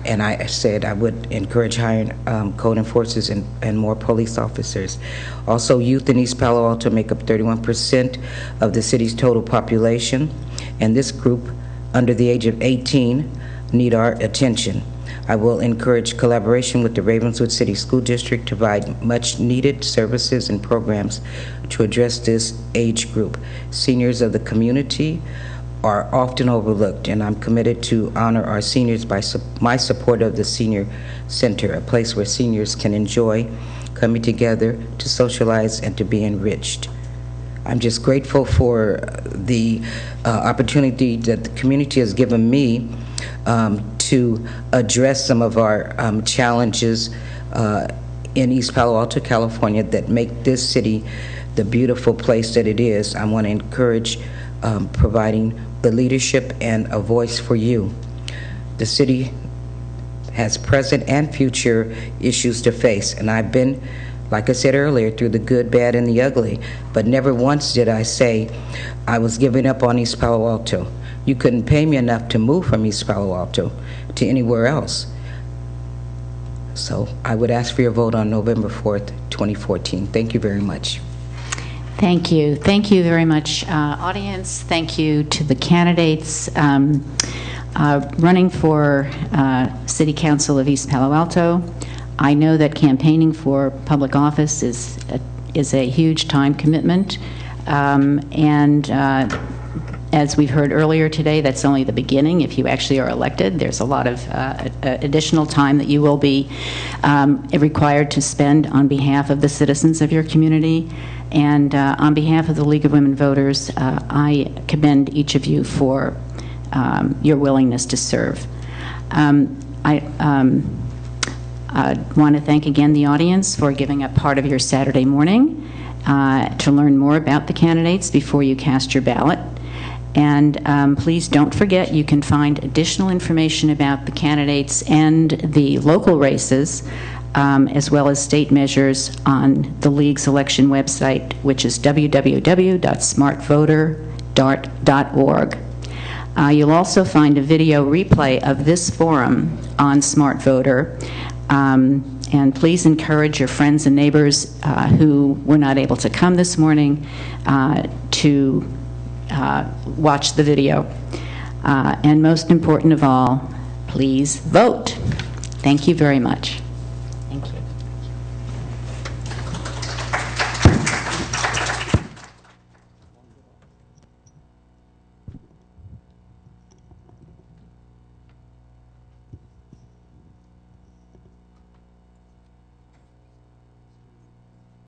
And I said I would encourage hiring code enforcers and more police officers. Also, youth in East Palo Alto make up 31% of the city's total population, and this group under the age of 18 need our attention. I will encourage collaboration with the Ravenswood City School District to provide much needed services and programs to address this age group. Seniors of the community are often overlooked, and I'm committed to honor our seniors by my support of the Senior Center, a place where seniors can enjoy coming together to socialize and to be enriched. I'm just grateful for the opportunity that the community has given me to address some of our challenges in East Palo Alto, California, that make this city the beautiful place that it is. I want to encourage providing the leadership and a voice for you. The city has present and future issues to face, and I've been, like I said earlier, through the good, bad, and the ugly, but never once did I say I was giving up on East Palo Alto. You couldn't pay me enough to move from East Palo Alto to anywhere else. So I would ask for your vote on November 4th, 2014. Thank you very much. Thank you. Thank you very much, audience. Thank you to the candidates running for City Council of East Palo Alto. I know that campaigning for public office is a huge time commitment, as we've heard earlier today, that's only the beginning. If you actually are elected, there's a lot of additional time that you will be required to spend on behalf of the citizens of your community. And on behalf of the League of Women Voters, I commend each of you for your willingness to serve. I want to thank again the audience for giving up part of your Saturday morning to learn more about the candidates before you cast your ballot. And please don't forget, you can find additional information about the candidates and the local races, as well as state measures, on the League's election website, which is www.smartvoter.org. You'll also find a video replay of this forum on Smart Voter. And please encourage your friends and neighbors who were not able to come this morning to watch the video. And most important of all, please vote. Thank you very much.